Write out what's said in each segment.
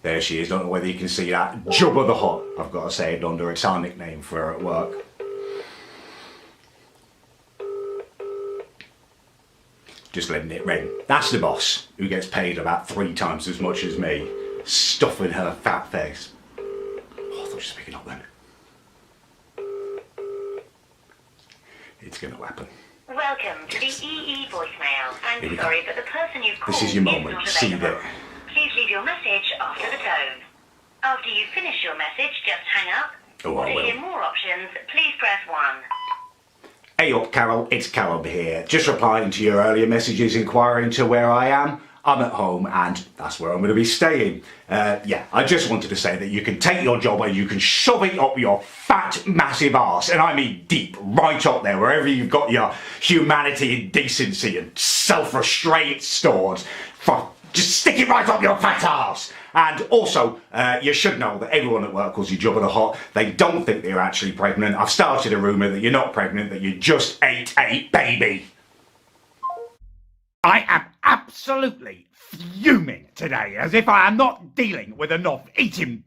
There she is. Don't know whether you can see that. Jubba the Hutt, I've got to say it under. It's our nickname for her at work. Just letting it ring. That's the boss, who gets paid about 3 times as much as me, stuffing her fat face. Oh, I thought she was picking up then. It's going to happen. Welcome to the EE voicemail. I'm sorry, but the person you've called This is your moment. not See available. there. Please leave your message after the tone. After you finish your message, just hang up. Oh, Or I to will. hear more options, please press 1. Hey up, Carol, it's Callum here. Just replying to your earlier messages inquiring to where I am. I'm at home and that's where I'm going to be staying. Yeah, I just wanted to say that you can take your job and you can shove it up your fat, massive arse, and I mean deep, right up there, wherever you've got your humanity and decency and self-restraint stored. Just stick it right up your fat arse. And also, you should know that everyone at work calls you Jubba the Hutt. They don't think that you're actually pregnant. I've started a rumour that you're not pregnant, that you just ate a baby. I am absolutely fuming today, as if I am not dealing with enough eating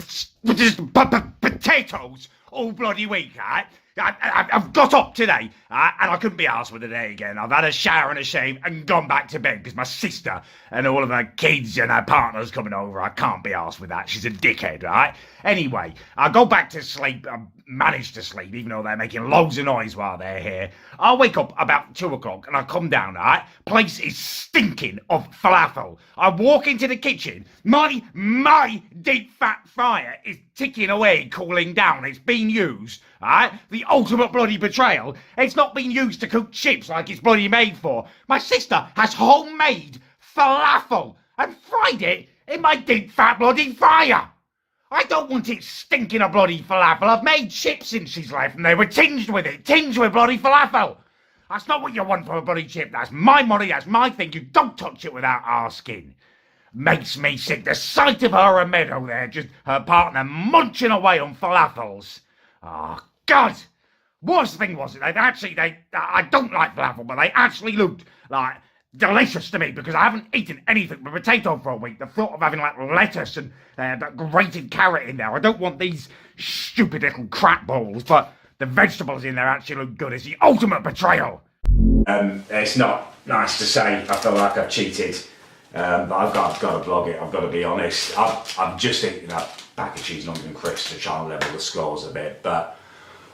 potatoes all bloody week, right? I've got up today, and I couldn't be arsed with the day again. I've had a shower and a shave and gone back to bed because my sister and all of her kids and her partners coming over. I can't be arsed with that. She's a dickhead, right? Anyway, I go back to sleep. I manage to sleep, even though they're making loads of noise while they're here. I wake up about 2 o'clock and I come down, right? Place is stinking of falafel. I walk into the kitchen. My deep fat fryer is ticking away, cooling down. It's been used, right? The ultimate bloody betrayal. It's not been used to cook chips like it's bloody made for. My sister has homemade falafel and fried it in my deep fat bloody fryer. I don't want it stinking of bloody falafel. I've made chips since she's left and they were tinged with bloody falafel. That's not what you want from a bloody chip. That's my money, that's my thing. You don't touch it without asking. Makes me sick. The sight of her and Meadow there, just her partner munching away on falafels. Oh, God. Worst thing was it, I don't like falafel, but they actually looked like delicious to me because I haven't eaten anything but potato for a week. The thought of having like lettuce and that grated carrot in there. I don't want these stupid little crap balls, but the vegetables in there actually look good. It's the ultimate betrayal. It's not nice to say. I feel like I've cheated. But I've got to blog it, I've got to be honest. I'm just eating that pack of cheese and onion crisps to try and level the scores a bit, but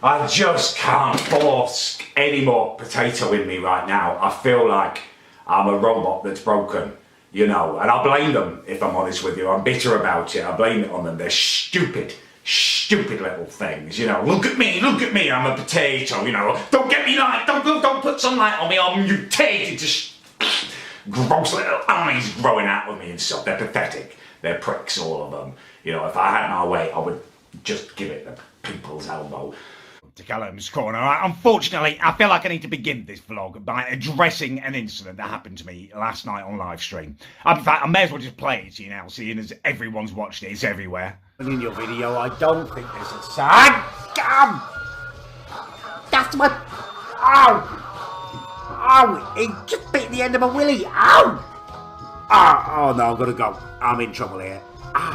I just can't force any more potato in me right now. I feel like I'm a robot that's broken, you know, and I blame them, if I'm honest with you. I'm bitter about it, I blame it on them. They're stupid little things, you know. Look at me, I'm a potato, you know. Don't get me light, don't put some light on me, I'm mutated to gross little eyes growing out of me and stuff. They're pathetic. They're pricks, all of them. You know, if I had my way, I would just give it the people's elbow. To Callum's corner. Unfortunately, I feel like I need to begin this vlog by addressing an incident that happened to me last night on live stream. In fact, I may as well just play it to you now, seeing as everyone's watched it. It's everywhere. In your video, I don't think there's a sound. That's my... Ow! Ow! It just bit the end of my willy. Ow! Oh no, I'm gonna go. I'm in trouble here.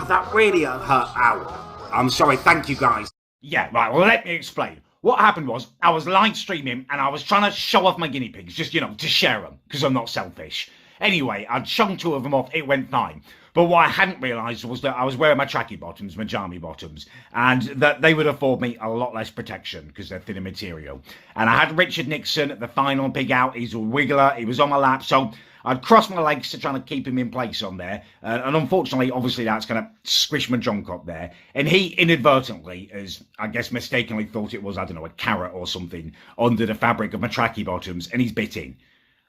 That really hurt. Ow. I'm sorry. Thank you, guys. Yeah, right. Well, let me explain. What happened was, I was live streaming and I was trying to show off my guinea pigs, just, you know, to share them, because I'm not selfish. Anyway, I'd shown 2 of them off, it went fine. But what I hadn't realised was that I was wearing my tracky bottoms, my jammy bottoms, and that they would afford me a lot less protection because they're thinner material. And I had Richard Nixon, the final pig out. He's a wiggler, he was on my lap, so I'd cross my legs to try to keep him in place on there. And unfortunately, obviously, that's going to squish my junk up there. And he inadvertently, as I guess mistakenly thought it was, I don't know, a carrot or something under the fabric of my tracky bottoms, and he's bitten.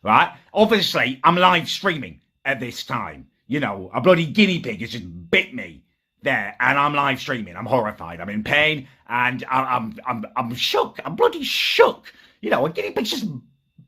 Right? Obviously, I'm live streaming at this time. You know, a bloody guinea pig has just bit me there, and I'm live streaming. I'm horrified. I'm in pain, and I'm shook. I'm bloody shook. You know, a guinea pig just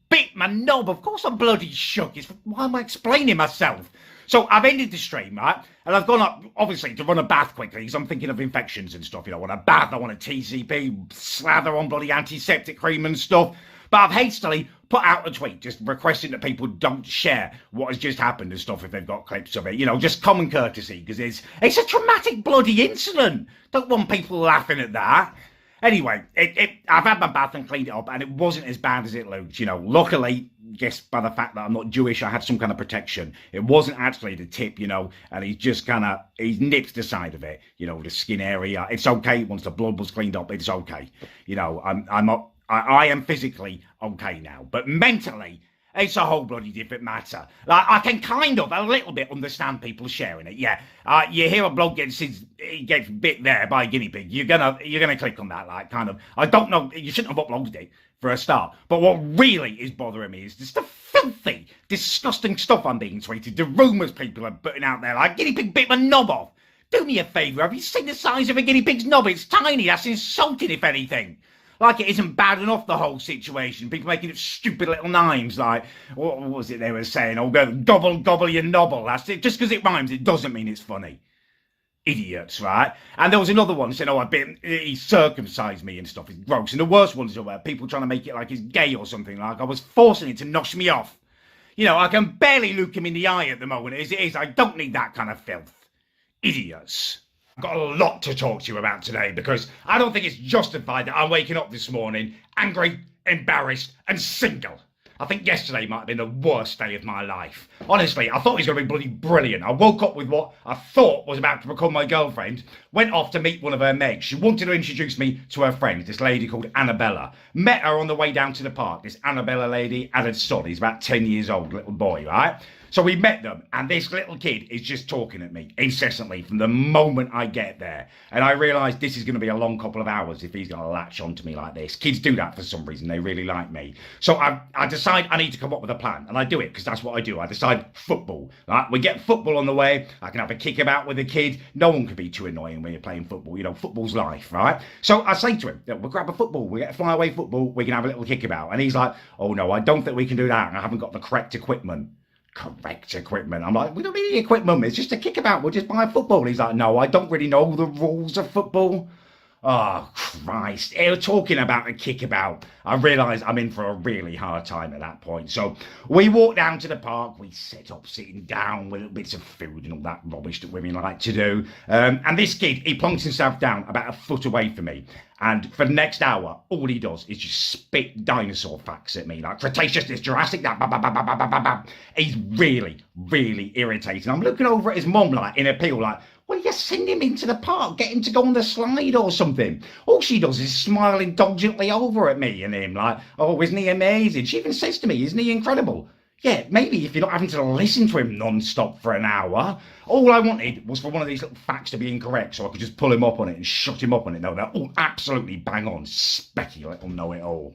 bit my knob. Of course I'm bloody shook. Why am I explaining myself? So I've ended the stream, right? And I've gone up, obviously, to run a bath quickly, because I'm thinking of infections and stuff. You know, I want a bath, I want a TCP, slather on bloody antiseptic cream and stuff. But I've hastily put out a tweet just requesting that people don't share what has just happened and stuff if they've got clips of it. Just common courtesy, because it's a traumatic bloody incident. Don't want people laughing at that. Anyway, I've had my bath and cleaned it up, and it wasn't as bad as it looked. Luckily, guess by the fact that I'm not Jewish, I had some kind of protection. It wasn't actually the tip, and he's just he's nipped the side of it, the skin area. It's okay. Once the blood was cleaned up, it's okay. I am physically okay now, but mentally, it's a whole bloody different matter. Like, I can kind of a little bit understand people sharing it. Yeah, you hear a bloke gets bit there by a guinea pig, you're gonna click on that. Like, kind of. I don't know. You shouldn't have uploaded it for a start. But what really is bothering me is just the filthy, disgusting stuff I'm being tweeted. The rumours people are putting out there, like guinea pig bit my knob off. Do me a favour. Have you seen the size of a guinea pig's knob? It's tiny. That's insulting, if anything. Like, it isn't bad enough, the whole situation. People making up stupid little names, like, what was it they were saying? Oh, gobble your nobble. That's it. Just because it rhymes, it doesn't mean it's funny. Idiots, right? And there was another one saying, he circumcised me and stuff. It's gross. And the worst ones are people trying to make it like he's gay or something. Like, I was forcing it to nosh me off. I can barely look him in the eye at the moment. As it is, I don't need that kind of filth. Idiots. I've got a lot to talk to you about today, because I don't think it's justified that I'm waking up this morning angry, embarrassed and single. I think yesterday might have been the worst day of my life. Honestly, I thought it was going to be bloody brilliant. I woke up with what I thought was about to become my girlfriend, went off to meet one of her mates. She wanted to introduce me to her friend, this lady called Annabella. Met her on the way down to the park. This Annabella lady had a son. He's about 10 years old, little boy, right? So we met them, and this little kid is just talking at me incessantly from the moment I get there. And I realise this is going to be a long couple of hours if he's going to latch onto me like this. Kids do that for some reason. They really like me. So I decide I need to come up with a plan, and I do it because that's what I do. I decide football. Right? We get football on the way. I can have a kickabout with a kid. No one can be too annoying when you're playing football. Football's life, right? So I say to him, we'll grab a football. We get a flyaway football. We can have a little kickabout. And he's like, oh no, I don't think we can do that. I haven't got the correct equipment. I'm like, we don't need any equipment. It's just a kickabout. We'll just buy a football. He's like, no, I don't really know the rules of football. Oh, Christ. Talking about a kickabout, I realise I'm in for a really hard time at that point. So we walk down to the park. We set up sitting down with little bits of food and all that rubbish that women like to do. And this kid, he plonks himself down about a foot away from me. And for the next hour, all he does is just spit dinosaur facts at me, like Cretaceous, Jurassic, that. He's really, really irritating. I'm looking over at his mum, like, in appeal, like, well, you send him into the park, get him to go on the slide or something. All she does is smile indulgently over at me and him, like, oh, isn't he amazing? She even says to me, isn't he incredible? Yeah, maybe if you're not having to listen to him non-stop for an hour. All I wanted was for one of these little facts to be incorrect so I could just pull him up on it and shut him up on it. No, they're all absolutely bang on, specky little know-it-all.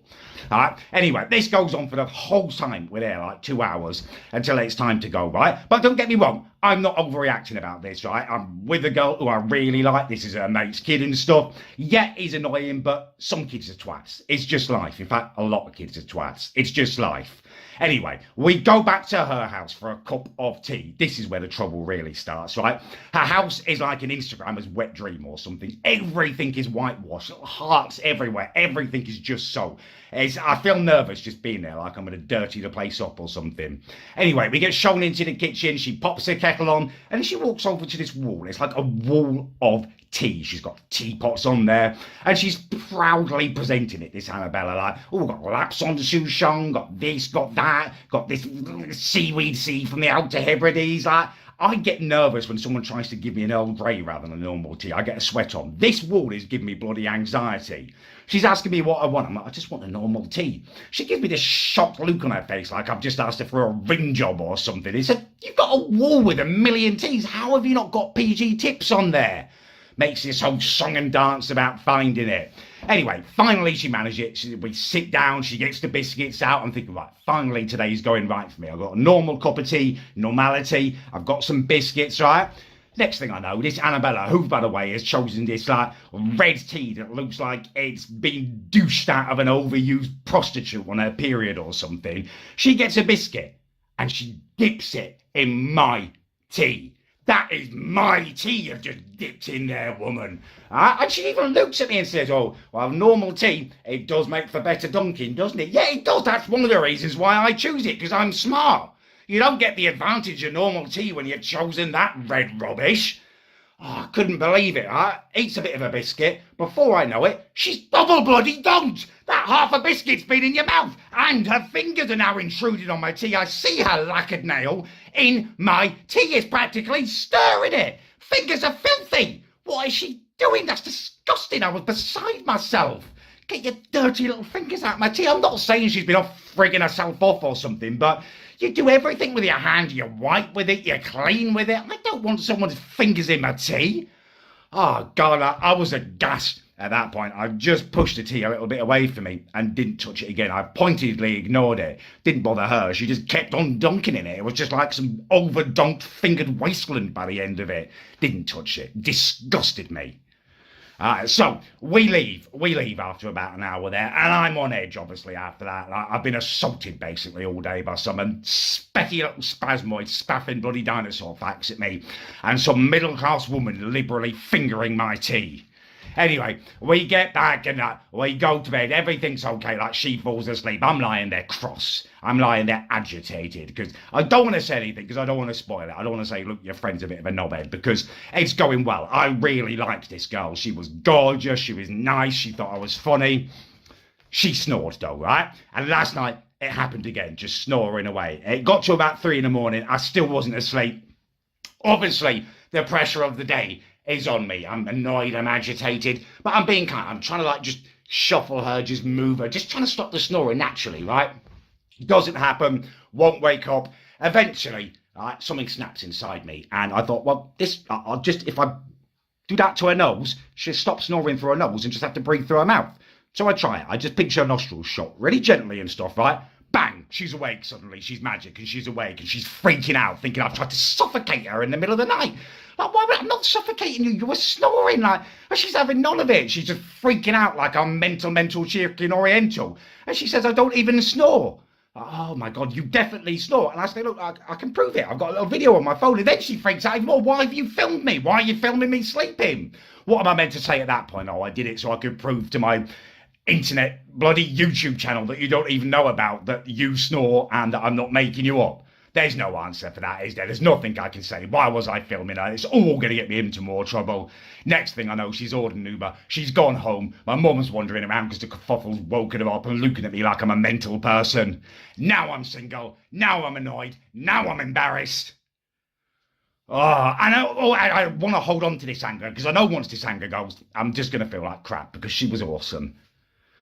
Alright, anyway, this goes on for the whole time. We're there like 2 hours until it's time to go, right? But don't get me wrong, I'm not overreacting about this, right? I'm with a girl who I really like. This is her mate's kid and stuff. Yeah, he's annoying, but some kids are twats. It's just life. In fact, a lot of kids are twats. It's just life. Anyway, we go back to her house for a cup of tea. This is where the trouble really starts, right? Her house is like an Instagrammer's wet dream or something. Everything is whitewashed, little hearts everywhere. Everything is just so. I feel nervous just being there, like I'm going to dirty the place up or something. Anyway, we get shown into the kitchen. She pops her kettle on, and she walks over to this wall. It's like a wall of tea. She's got teapots on there, and she's proudly presenting it, this Annabella, like, oh, got laps on the souchong, got this, got that, got this seaweed seed from the Outer Hebrides. Like, I get nervous when someone tries to give me an Earl Grey rather than a normal tea. I get a sweat on. This wall is giving me bloody anxiety. She's asking me what I want. I'm like, I just want a normal tea. She gives me this shocked look on her face, like I've just asked her for a ring job or something. He said, you've got a wall with 1,000,000 teas. How have you not got PG tips on there? Makes this whole song and dance about finding it. Anyway, finally she managed it. We sit down, she gets the biscuits out. I'm thinking, right, finally today's going right for me. I've got a normal cup of tea, normality. I've got some biscuits, right? Next thing I know, this Annabella, who, by the way, has chosen this, like, red tea that looks like it's been douched out of an overused prostitute on her period or something. She gets a biscuit and she dips it in my tea. That is my tea you've just dipped in there, woman. And she even looks at me and says, oh, well, normal tea, it does make for better dunking, doesn't it? Yeah, it does. That's one of the reasons why I choose it, because I'm smart. You don't get the advantage of normal tea when you've chosen that red rubbish. Oh, I couldn't believe it. Eats a bit of a biscuit. Before I know it, she's double bloody dunked. That half a biscuit's been in your mouth. And her fingers are now intruding on my tea. I see her lacquered nail in my tea. It's practically stirring it. Fingers are filthy. What is she doing? That's disgusting. I was beside myself. Get your dirty little fingers out of my tea. I'm not saying she's been off frigging herself off or something, but you do everything with your hand. You wipe with it, you clean with it. I don't want someone's fingers in my tea. Oh, God, I was aghast at that point. I just pushed the tea a little bit away from me and didn't touch it again. I pointedly ignored it. Didn't bother her. She just kept on dunking in it. It was just like some over-dunked fingered wasteland by the end of it. Didn't touch it. Disgusted me. So we leave after about an hour there, and I'm on edge, obviously, after that. I've been assaulted, basically, all day by some specky little spasmoid spaffing bloody dinosaur facts at me, and some middle-class woman liberally fingering my tea. Anyway, we get back and we go to bed. Everything's okay. Like, she falls asleep. I'm lying there cross. I'm lying there agitated because I don't want to say anything because I don't want to spoil it. I don't want to say, look, your friend's a bit of a knobhead because it's going well. I really liked this girl. She was gorgeous. She was nice. She thought I was funny. She snored though, right? And last night it happened again, just snoring away. It got to about 3 a.m. I still wasn't asleep. Obviously, the pressure of the day is on me. I'm annoyed, I'm agitated, but I'm being kind. I'm trying to just shuffle her, just move her, just trying to stop the snoring naturally, right? Doesn't happen, won't wake up. Eventually, something snaps inside me, and I thought, well, I'll just, if I do that to her nose, she'll stop snoring through her nose and just have to breathe through her mouth. So I try it. I just pinch her nostrils shut, really gently and stuff, right? Bang! She's awake suddenly. She's magic and she's awake and she's freaking out, thinking I've tried to suffocate her in the middle of the night. Like, why? I'm not suffocating you. You were snoring. And she's having none of it. She's just freaking out like I'm mental chicken oriental. And she says, I don't even snore. Oh my God, you definitely snore. And I say, look, I can prove it. I've got a little video on my phone. And then she freaks out even more. Why have you filmed me? Why are you filming me sleeping? What am I meant to say at that point? Oh, I did it so I could prove to my internet bloody YouTube channel that you don't even know about that you snore and that I'm not making you up. There's no answer for that, is there? There's nothing I can say. Why was I filming her? It's all going to get me into more trouble. Next thing I know, she's ordered an Uber. She's gone home. My mum's wandering around because the kerfuffle's woken her up and looking at me like I'm a mental person. Now I'm single. Now I'm annoyed. Now I'm embarrassed. Oh, and I want to hold on to this anger because I know once this anger goes, I'm just going to feel like crap because she was awesome.